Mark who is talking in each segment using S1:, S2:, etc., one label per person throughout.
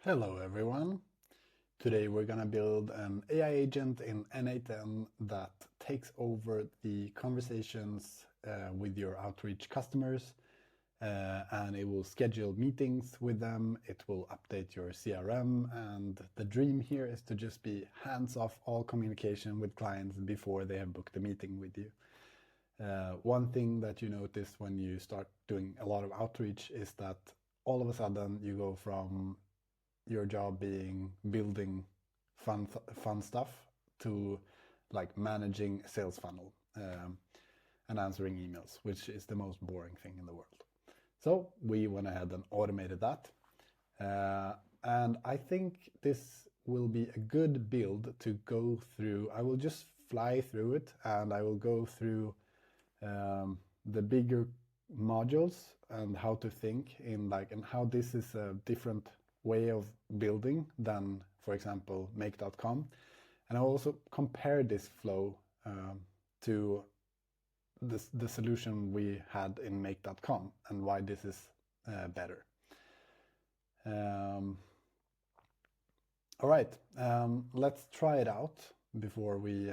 S1: Hello everyone. Today we're going to build an AI agent in n8n that takes over the conversations with your outreach customers, and it will schedule meetings with them. It will update your CRM, and the dream here is to just be hands off all communication with clients before they have booked a meeting with you. One thing that you notice when you start doing a lot of outreach is that all of a sudden you go from your job being building fun stuff to like managing a sales funnel and answering emails, which is the most boring thing in the world. So we went ahead and automated that. And I think this will be a good build to go through. I will just fly through it, and I will go through the bigger modules and how to think in and how this is a different way of building than, for example, make.com. And I also compare this flow to the solution we had in make.com and why this is better. All right, let's try it out before we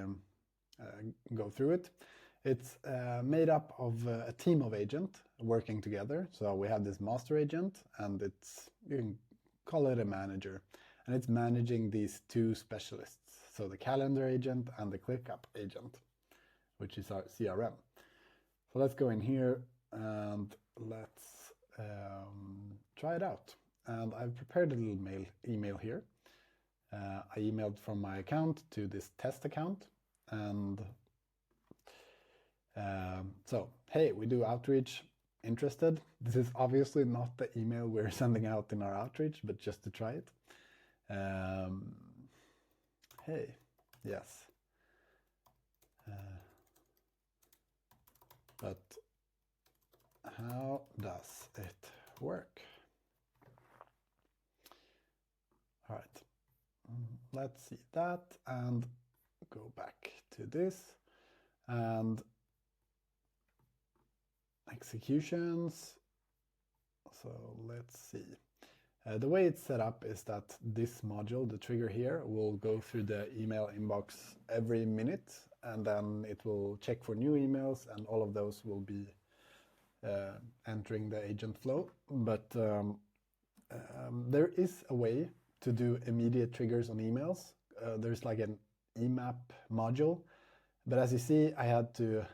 S1: go through it. It's made up of a team of agents working together. So we have this master agent, and you can call it a manager, and it's managing these two specialists. So the calendar agent and the ClickUp agent, which is our CRM. So let's go in here and let's try it out. And I've prepared a little email here. I emailed from my account to this test account, and so, hey, we do outreach, interested? This is obviously not the email we're sending out in our outreach, but just to try it. Hey, yes. But how does it work? All right, let's see that and go back to this and executions. So let's see. The way it's set up is that this module, the trigger here, will go through the email inbox every minute, and then it will check for new emails, and all of those will be entering the agent flow. But there is a way to do immediate triggers on emails. There's like an emap module, but as you see, I had to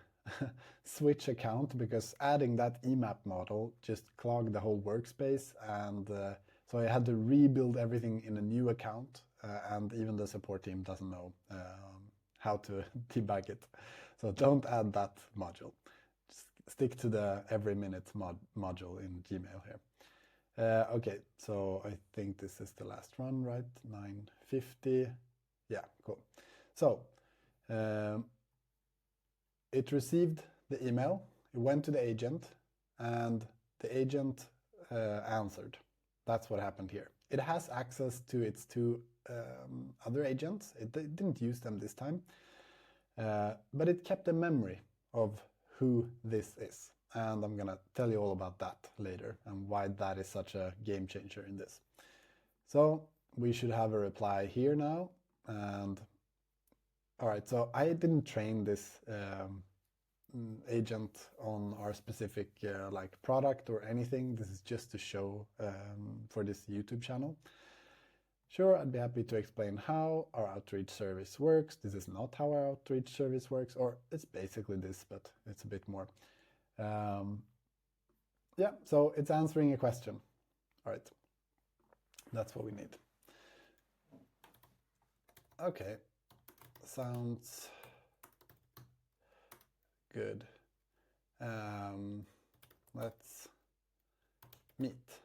S1: switch account because adding that emap model just clogged the whole workspace, and so I had to rebuild everything in a new account, and even the support team doesn't know how to debug it. So don't add that module. Just stick to the every minute module in Gmail here. Okay, so I think this is the last one, right? 9:50. Yeah, cool. So it received the email, it went to the agent, and the agent answered. That's what happened here. It has access to its two other agents. It didn't use them this time, but it kept a memory of who this is. And I'm gonna tell you all about that later and why that is such a game changer in this. So we should have a reply here now. And all right, so I didn't train this agent on our specific like product or anything. This is just to show for this YouTube channel. Sure, I'd be happy to explain how our outreach service works. This is not how our outreach service works, or it's basically this, but it's a bit more. Yeah, so it's answering a question. All right, that's what we need. Okay, sounds good. Let's meet.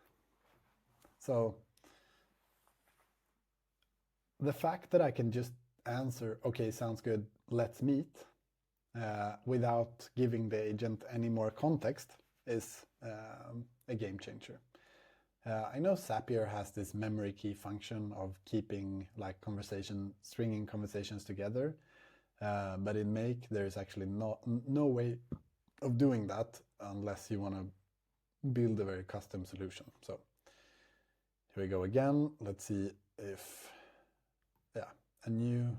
S1: So the fact that I can just answer, okay, sounds good, let's meet, without giving the agent any more context is a game changer. I know Zapier has this memory key function of keeping like stringing conversations together, but in Make there's actually no way of doing that unless you want to build a very custom solution. So Here we go again. Let's see if, yeah, a new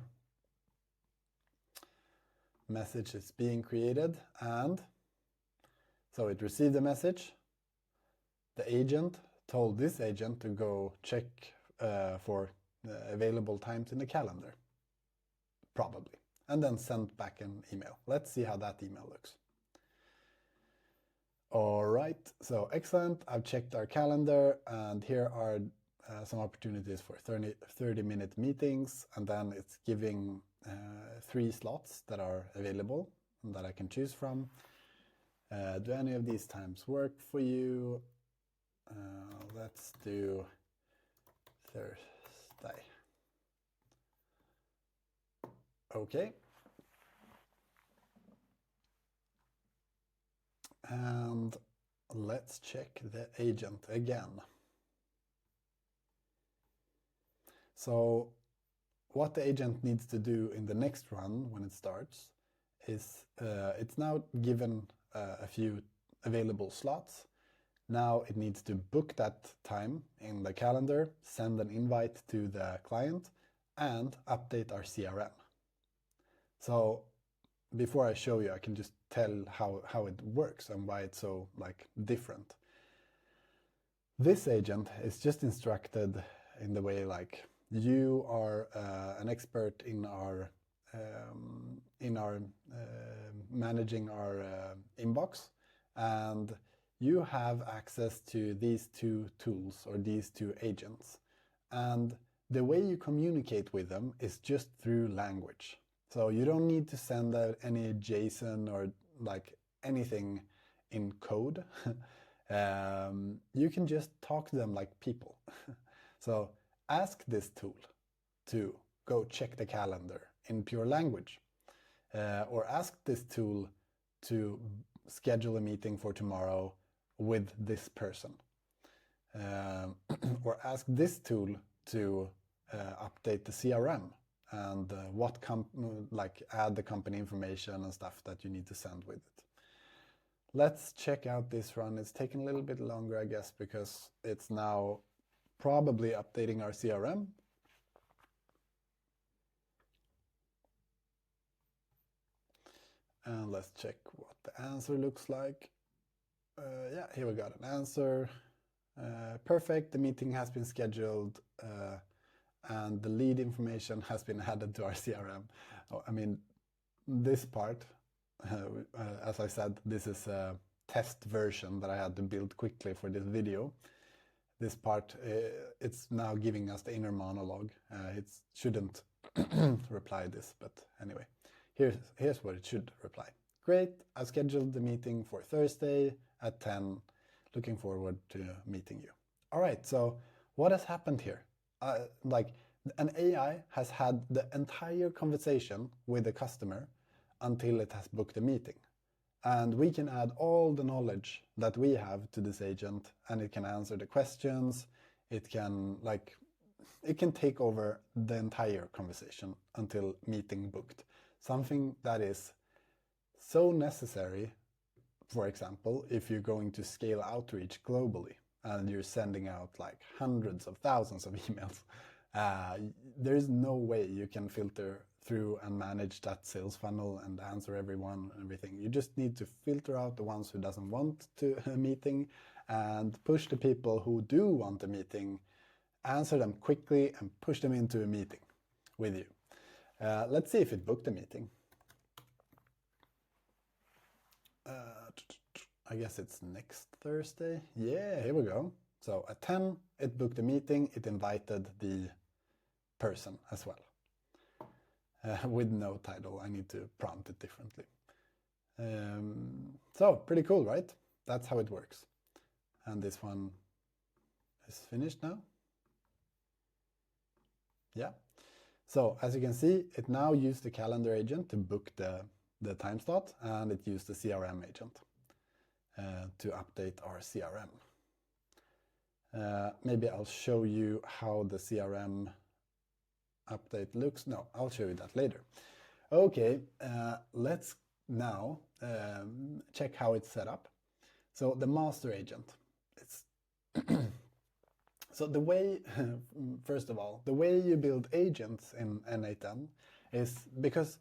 S1: message is being created. And so it received a message. The agent told this agent to go check for available times in the calendar, probably, and then sent back an email. Let's see how that email looks. All right, so excellent. I've checked our calendar, and here are some opportunities for 30-minute meetings, and then it's giving 3 slots that are available and that I can choose from. Do any of these times work for you? Let's do Thursday. Okay. And let's check the agent again. So what the agent needs to do in the next run when it starts is it's now given a few available slots. Now it needs to book that time in the calendar, send an invite to the client, and update our CRM. So before I show you, I can just tell how it works and why it's so different. This agent is just instructed in the way you are an expert in our managing our inbox, and you have access to these 2 tools or these 2 agents, and the way you communicate with them is just through language. So you don't need to send out any JSON or anything in code. You can just talk to them like people. So ask this tool to go check the calendar in pure language, or ask this tool to schedule a meeting for tomorrow with this person, or ask this tool to update the CRM and add the company information and stuff that you need to send with it. Let's check out this run. It's taking a little bit longer, I guess, because it's now probably updating our CRM. And let's check what the answer looks like. Yeah, here we got an answer. Perfect, the meeting has been scheduled, and the lead information has been added to our CRM. I mean, this part, as I said, this is a test version that I had to build quickly for this video. This part, it's now giving us the inner monologue. It shouldn't reply this, but anyway, here's what it should reply. Great, I've scheduled the meeting for Thursday at 10. Looking forward to meeting you. All right, so what has happened here? An AI has had the entire conversation with the customer until it has booked a meeting. And we can add all the knowledge that we have to this agent, and it can answer the questions. It can take over the entire conversation until meeting booked. Something that is so necessary, for example, if you're going to scale outreach globally and you're sending out hundreds of thousands of emails. There's no way you can filter through and manage that sales funnel and answer everyone and everything. You just need to filter out the ones who doesn't want a meeting and push the people who do want a meeting, answer them quickly and push them into a meeting with you. Let's see if it booked a meeting. I guess it's next Thursday. Yeah, here we go. So at 10, it booked a meeting. It invited the person as well. With no title. I need to prompt it differently. So pretty cool, right? That's how it works. And this one is finished now. Yeah. So as you can see, it now used the calendar agent to book the time slot, and it used the CRM agent to update our CRM. Maybe I'll show you how the CRM update looks. No, I'll show you that later. Okay, let's now check how it's set up. So the master agent, So the way, first of all, the way you build agents in n8n is because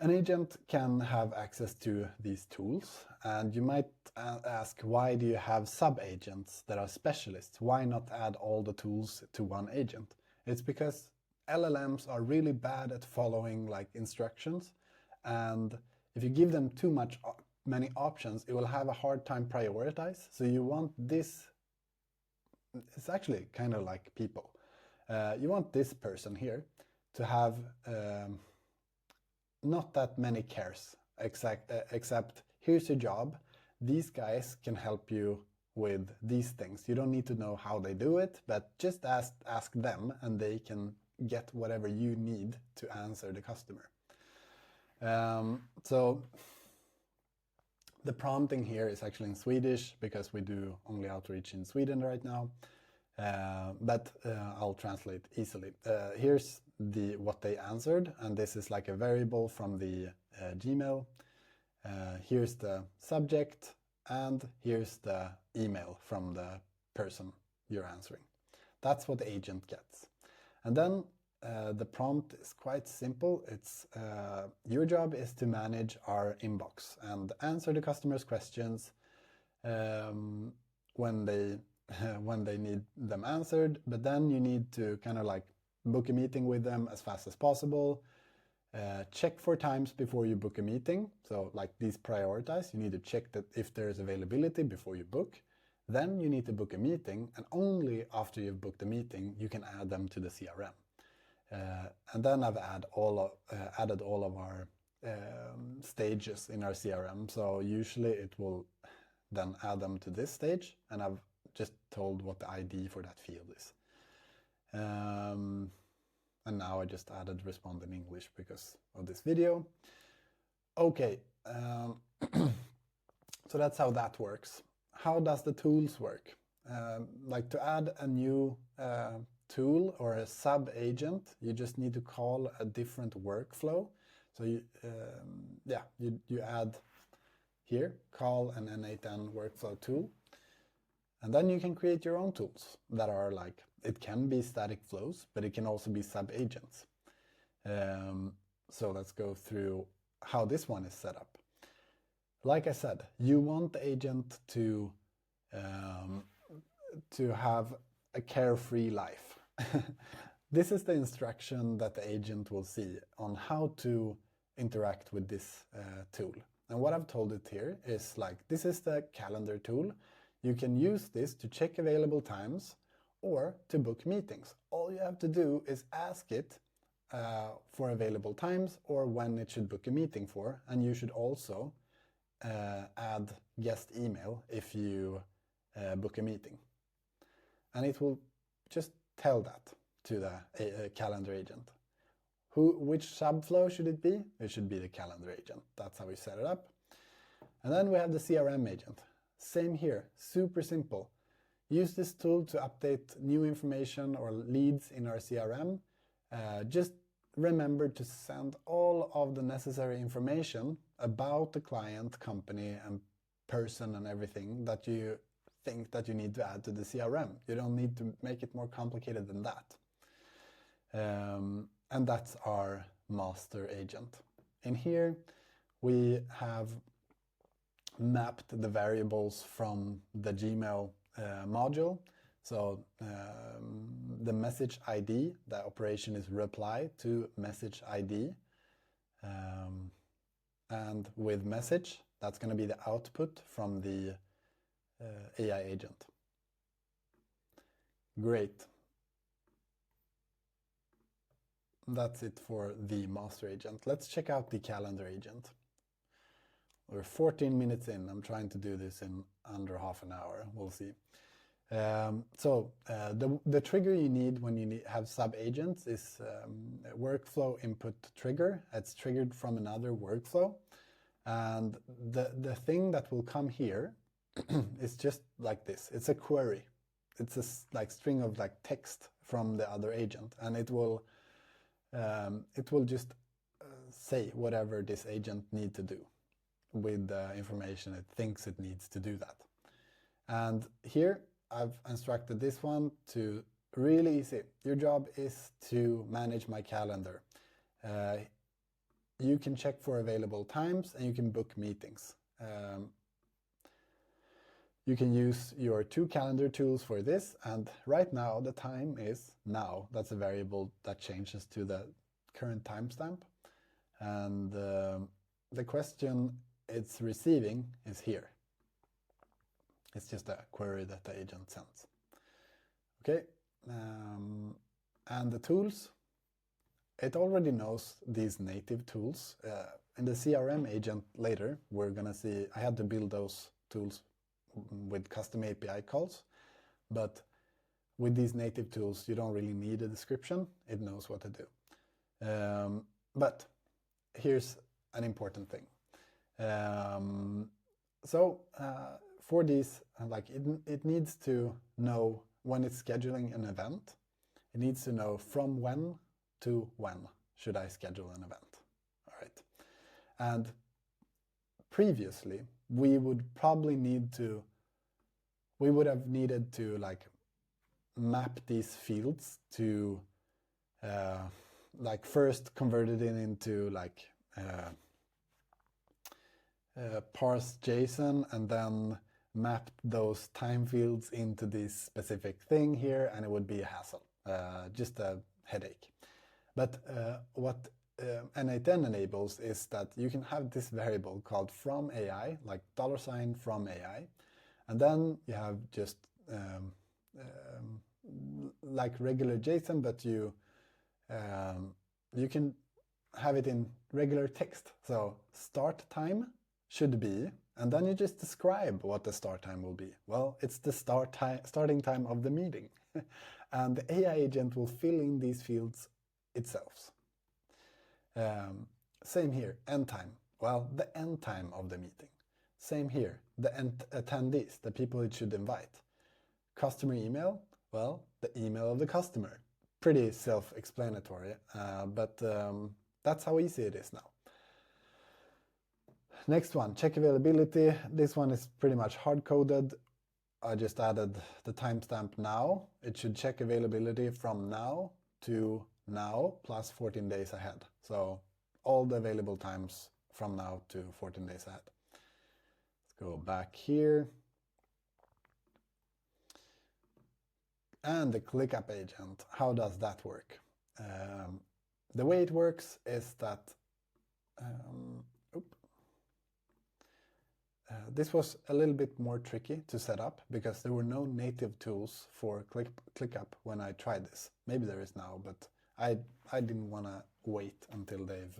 S1: an agent can have access to these tools, and you might ask, why do you have sub-agents that are specialists? Why not add all the tools to one agent? It's because LLMs are really bad at following like instructions, and if you give them too many options, it will have a hard time prioritize. So you want this, it's actually kind of like people. You want this person here to have not that many cares, except here's your job. These guys can help you with these things. You don't need to know how they do it, but just ask them and they can get whatever you need to answer the customer. So the prompting here is actually in Swedish because we do only outreach in Sweden right now, but I'll translate easily. Here's what they answered, and this is like a variable from the Gmail. Here's the subject, and here's the email from the person you're answering. That's what the agent gets. And then the prompt is quite simple. It's your job is to manage our inbox and answer the customer's questions when they need them answered, but then you need to kind of like book a meeting with them as fast as possible. Check for times before you book a meeting. So like these prioritize, you need to check that if there is availability before you book. Then you need to book a meeting, and only after you've booked a meeting, you can add them to the CRM. And then I've added all of our stages in our CRM. So usually it will then add them to this stage, and I've just told what the ID for that field is. And now I just added respond in English because of this video. Okay, so that's how that works. How does the tools work? Like to add a new tool or a sub-agent, you just need to call a different workflow. So you add here, call an n8n workflow tool. And then you can create your own tools that are like, it can be static flows, but it can also be sub-agents. So let's go through how this one is set up. Like I said, you want the agent to have a carefree life. This is the instruction that the agent will see on how to interact with this tool. And what I've told it here is like, this is the calendar tool. You can use this to check available times or to book meetings. All you have to do is ask it for available times or when it should book a meeting for, and you should also add guest email if you book a meeting. And it will just tell that to the calendar agent. Which subflow should it be? It should be the calendar agent. That's how we set it up. And then we have the CRM agent. Same here, super simple. Use this tool to update new information or leads in our CRM. Just remember to send all of the necessary information about the client, company, and person and everything that you think that you need to add to the CRM. You don't need to make it more complicated than that. And that's our master agent. In here, we have mapped the variables from the Gmail module. So the message ID, the operation is reply to message ID. And with message, that's going to be the output from the AI agent. Great. That's it for the master agent. Let's check out the calendar agent. We're 14 minutes in. I'm trying to do this in under half an hour. We'll see. The trigger you need when you have sub-agents is workflow input trigger. It's triggered from another workflow. And the thing that will come here is just like this. It's a query. It's a string of text from the other agent, and it will just say whatever this agent needs to do with the information it thinks it needs to do that. And here I've instructed this one to really easy. Your job is to manage my calendar. You can check for available times and you can book meetings. You can use your 2 calendar tools for this, and right now the time is now. That's a variable that changes to the current timestamp, and the question it's receiving is here. It's just a query that the agent sends. Okay, and the tools, it already knows these native tools. In the CRM agent later, we're gonna see, I had to build those tools with custom API calls, but with these native tools, you don't really need a description. It knows what to do. But here's an important thing. For these, like it needs to know when it's scheduling an event. It needs to know from when to when should I schedule an event. All right. And previously, we would have needed to like map these fields to like first converted it into like parse JSON and then mapped those time fields into this specific thing here, and it would be a hassle, just a headache. But what n8n enables is that you can have this variable called from AI, like $from AI, and then you have just like regular JSON, but you can have it in regular text. So start time should be, and then you just describe what the start time will be. Well, it's the starting time of the meeting. And the AI agent will fill in these fields itself. Same here, end time. Well, the end time of the meeting. Same here, the attendees, the people it should invite. Customer email, well, the email of the customer. Pretty self-explanatory, but that's how easy it is now. Next one, check availability. This one is pretty much hard-coded. I just added the timestamp now. It should check availability from now to now plus 14 days ahead. So all the available times from now to 14 days ahead. Let's go back here. And the ClickUp agent, how does that work? The way it works is that this was a little bit more tricky to set up because there were no native tools for ClickUp when I tried this. Maybe there is now, but I didn't want to wait until they've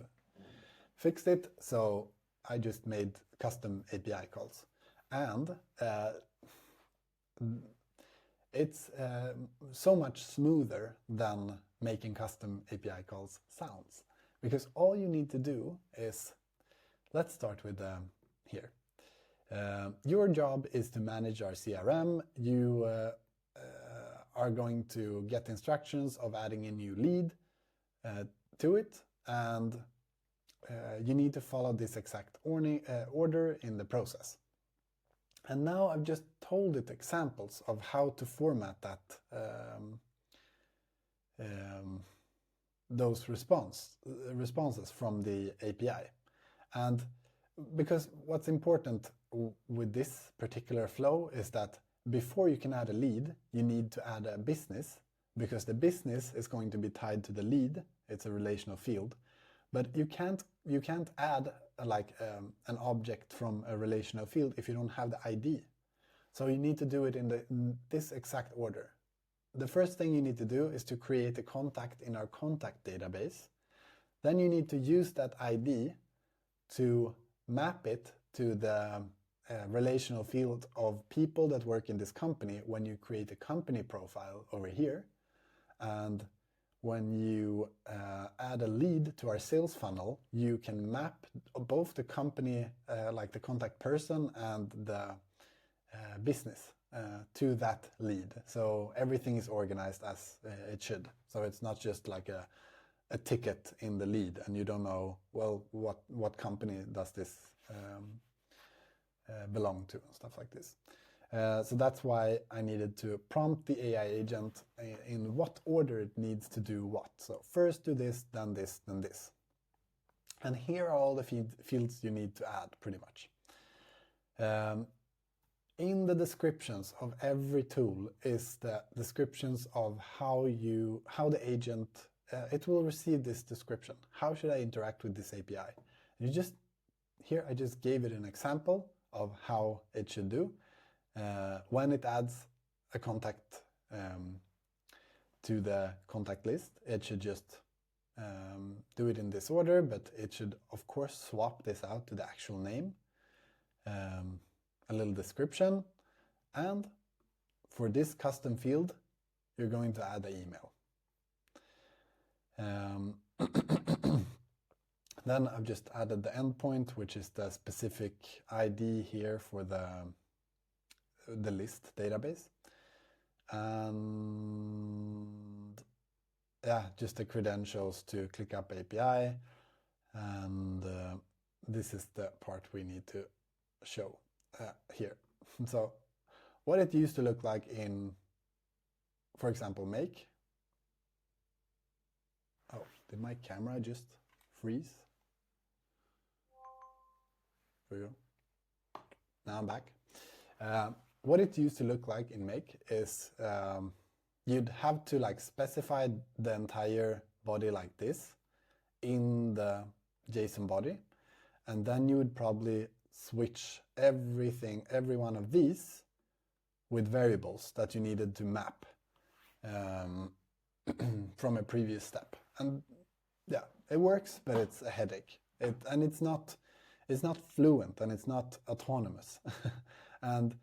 S1: fixed it, so I just made custom API calls. And it's so much smoother than making custom API calls sounds, because all you need to do is, let's start with here. Your job is to manage our CRM. You are going to get instructions of adding a new lead to it, and you need to follow this exact order in the process. And now I've just told it examples of how to format that those responses from the API. And because what's important with this particular flow is that before you can add a lead, you need to add a business, because the business is going to be tied to the lead. It's a relational field, but you can't add an object from a relational field if you don't have the ID. So you need to do it in this exact order. The first thing you need to do is to create a contact in our contact database. Then you need to use that ID to map it to the relational field of people that work in this company when you create a company profile over here. And when you add a lead to our sales funnel, you can map both the company, like the contact person, and the business to that lead. So everything is organized as it should. So it's not just like a ticket in the lead and you don't know, well, what company does this belong to and stuff like this. So that's why I needed to prompt the AI agent in what order it needs to do what. So first do this, then this, then this. And here are all the fields you need to add, pretty much. In the descriptions of every tool is the descriptions of how the agent, it will receive this description. How should I interact with this API? Here I just gave it an example of how it should do. When it adds a contact to the contact list, it should just do it in this order, but it should of course swap this out to the actual name, a little description, and for this custom field you're going to add an email. Then I've just added the endpoint, which is the specific ID here for the list database, and yeah, just the credentials to ClickUp API, and this is the part we need to show here. So what it used to look like in, for example, Make. Oh, did my camera just freeze? There we go. Now I'm back. What it used to look like in Make is you'd have to specify the entire body like this in the JSON body, and then you would probably switch every one of these with variables that you needed to map from a previous step. And yeah, it works, but it's a headache. It's not fluent, and it's not autonomous. And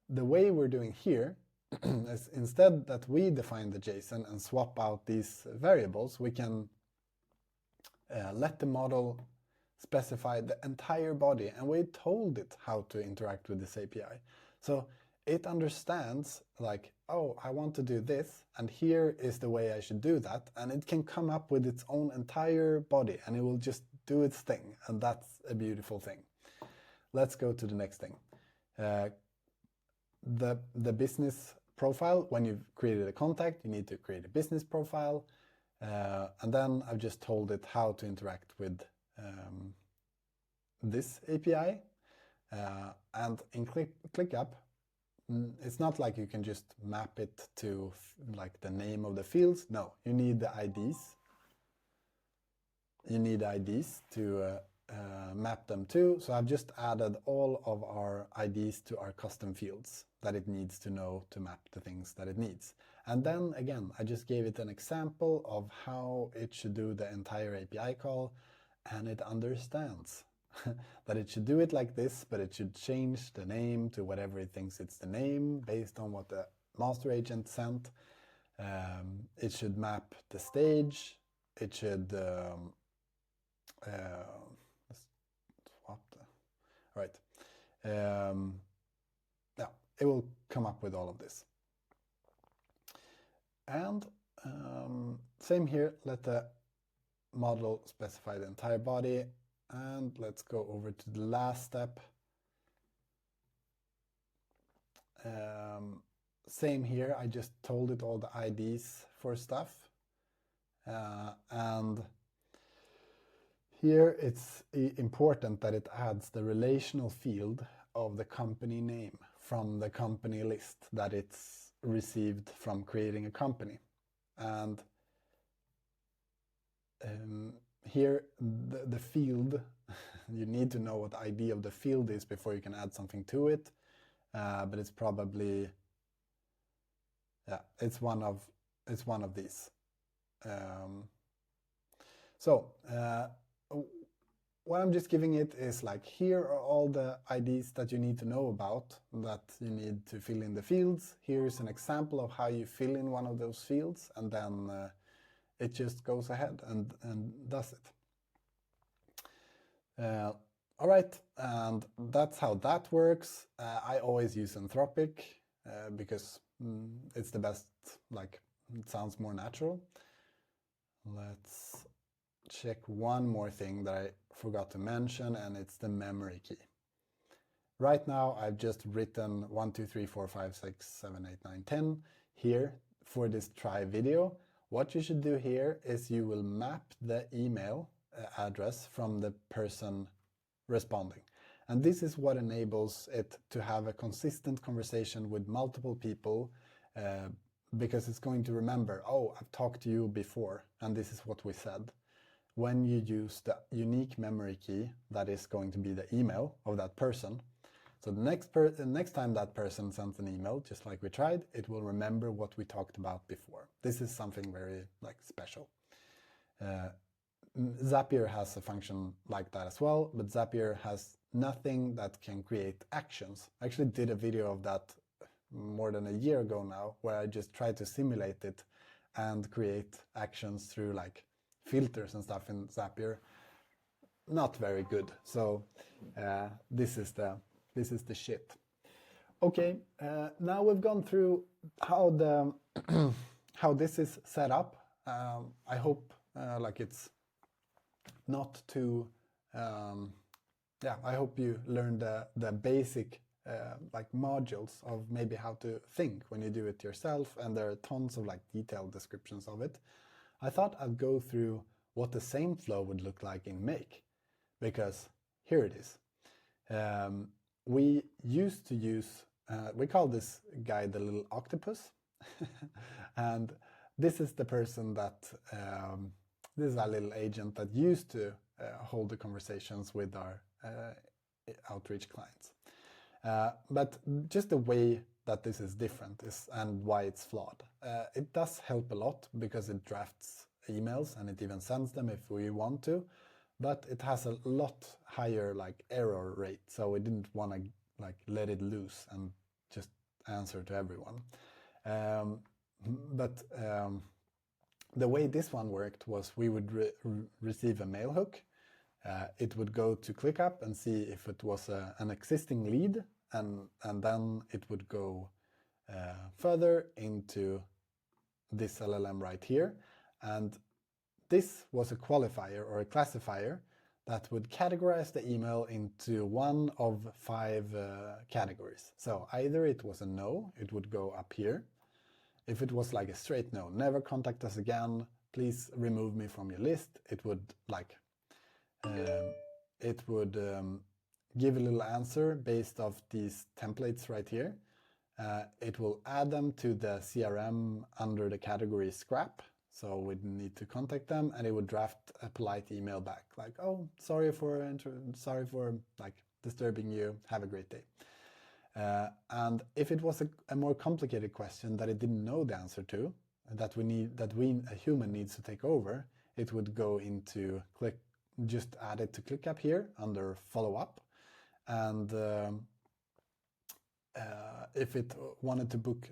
S1: the way we're doing here is, instead that we define the JSON and swap out these variables, we can let the model specify the entire body, and we told it how to interact with this API. So it understands, oh, I want to do this, and here is the way I should do that, and it can come up with its own entire body, and it will just do its thing, and that's a beautiful thing. Let's go to the next thing. The business profile. When you've created a contact, you need to create a business profile, and then I've just told it how to interact with this API, and in ClickUp, it's not like you can just map it to the name of the fields. No, you need the IDs. You need IDs to map them to. So I've just added all of our IDs to our custom fields that it needs to know to map the things that it needs. And then again, I just gave it an example of how it should do the entire API call, and it understands that it should do it like this, but it should change the name to whatever it thinks it's the name based on what the master agent sent. It should map the stage. It should let's swap right. Yeah, it will come up with all of this. And same here, let the model specify the entire body. And let's go over to the last step. Same here, I just told it all the IDs for stuff. And here it's important that it adds the relational field of the company name from the company list that it's received from creating a company. And here the field, you need to know what the ID of the field is before you can add something to it, but it's probably, yeah, it's one of these. So what I'm just giving it is here are all the IDs that you need to know about, that you need to fill in the fields. Here's an example of how you fill in one of those fields, and then it just goes ahead and does it. All right, and that's how that works. I always use Anthropic because it's the best, it sounds more natural. Let's check one more thing that I forgot to mention, and it's the memory key. Right now, I've just written 1, 2, 3, 4, 5, 6, 7, 8, 9, 10 here for this try video. What you should do here is you will map the email address from the person responding. And this is what enables it to have a consistent conversation with multiple people because it's going to remember, oh, I've talked to you before, and this is what we said. When you use the unique memory key that is going to be the email of that person, so the next time that person sends an email, just like we tried, it will remember what we talked about before. This is something very special. Zapier has a function like that as well, but Zapier has nothing that can create actions. I actually did a video of that more than a year ago now, where I just tried to simulate it and create actions through filters and stuff in Zapier. Not very good. So this is the shit. Okay, now we've gone through how how this is set up. I hope it's not too. I hope you learned the basic modules of maybe how to think when you do it yourself, and there are tons of detailed descriptions of it. I thought I'd go through what the same flow would look like in Make, because here it is. We used to use, we call this guy the little octopus, and this is the person that, this is our little agent that used to hold the conversations with our outreach clients. But just the way that this is different and why it's flawed. It does help a lot because it drafts emails and it even sends them if we want to, but it has a lot higher error rate, so we didn't want to let it loose and just answer to everyone. The way this one worked was we would receive a mail hook. It would go to ClickUp and see if it was an existing lead, and then it would go further into this LLM right here. And this was a qualifier or a classifier that would categorize the email into one of 5 categories. So either it was a no, it would go up here. If it was a straight no, never contact us again, please remove me from your list, it would give a little answer based off these templates right here. It will add them to the CRM under the category scrap, so we need to contact them, and it would draft a polite email back oh, sorry for disturbing you, have a great day. And if it was a more complicated question that it didn't know the answer to, that a human needs to take over, it would go into just add it to ClickUp here under follow up. And if it wanted to book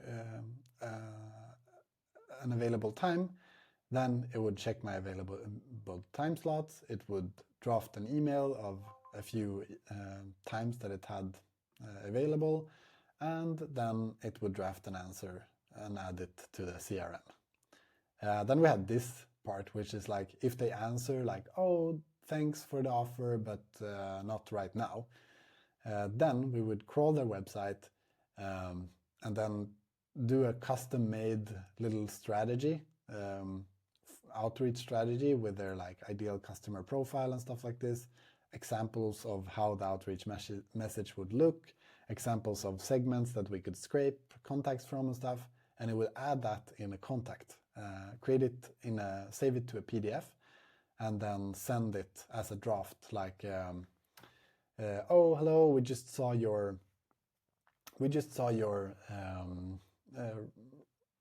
S1: an available time, then it would check my available time slots. It would draft an email of a few times that it had available, and then it would draft an answer and add it to the CRM. Then we had this part, which is if they answer oh, thanks for the offer, but not right now, then we would crawl their website and then do a custom-made little strategy, outreach strategy with their ideal customer profile and stuff like this, examples of how the outreach message would look, examples of segments that we could scrape contacts from and stuff, and it would add that in a contact, save it to a PDF, and then send it as a draft oh, hello, we just saw your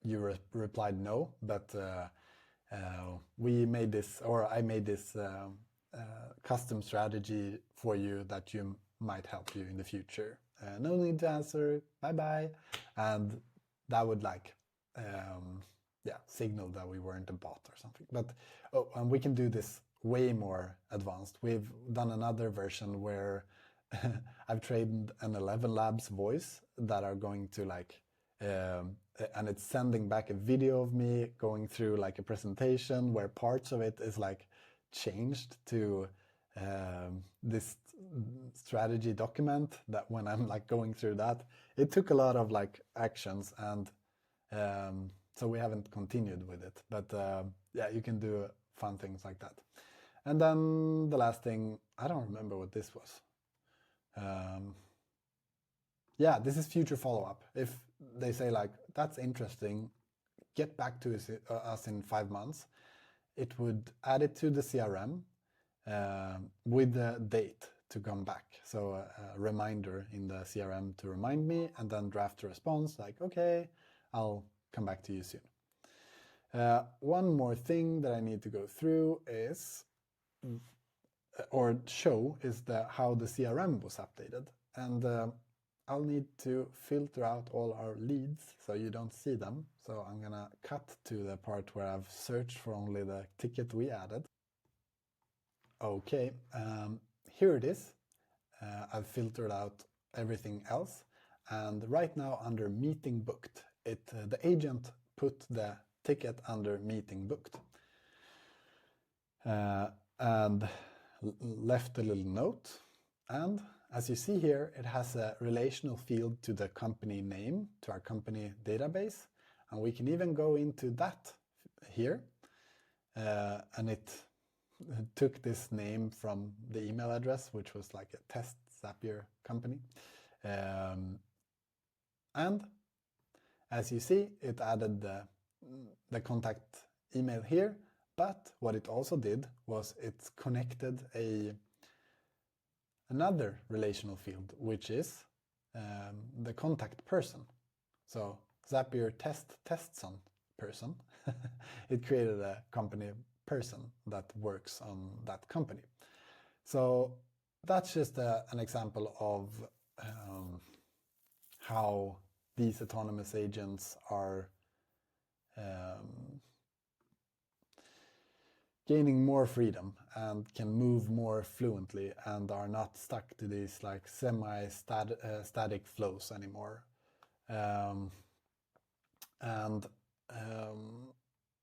S1: you replied no, but we made this, or I made this custom strategy for you that you might help you in the future. No need to answer, bye-bye. And that would signal that we weren't a bot or something. But and we can do this way more advanced. We've done another version where I've trained an 11 Labs voice that are going to and it's sending back a video of me going through a presentation where parts of it is changed to this strategy document, that when I'm like going through that, it took a lot of like actions, and so we haven't continued with it. But yeah, you can do fun things like that. And then the last thing, I don't remember what this was. Yeah, this is future follow-up. If they say like, that's interesting, get back to us in 5 months, it would add it to the CRM with the date to come back. So a reminder in the CRM to remind me, and then draft a response like, okay, I'll come back to you soon. One more thing that I need to go through is, or show, is how the CRM was updated. And I'll need to filter out all our leads so you don't see them. So I'm gonna cut to the part where I've searched for only the ticket we added. Okay, here it is. I've filtered out everything else. And right now under meeting booked, the agent put the ticket under meeting booked. And left a little note. And as you see here, it has a relational field to the company name, to our company database. And we can even go into that here. And it took this name from the email address, which was like a test Zapier company. And as you see, it added the contact email here. But what it also did was it connected another relational field, which is the contact person. So Zapier tests on person. It created a company person that works on that company. So that's just an example of how these autonomous agents are gaining more freedom and can move more fluently and are not stuck to these like semi-static flows anymore.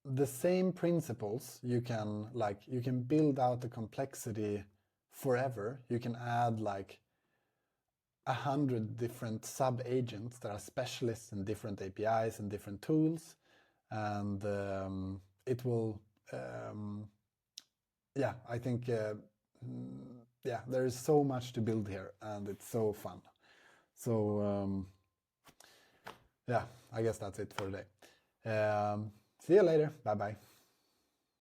S1: The same principles, you can build out the complexity forever. You can add like 100 different sub-agents that are specialists in different APIs and different tools, and it will yeah, I think yeah, there is so much to build here, and it's so fun. So yeah, I guess that's it for today. See you later. Bye bye.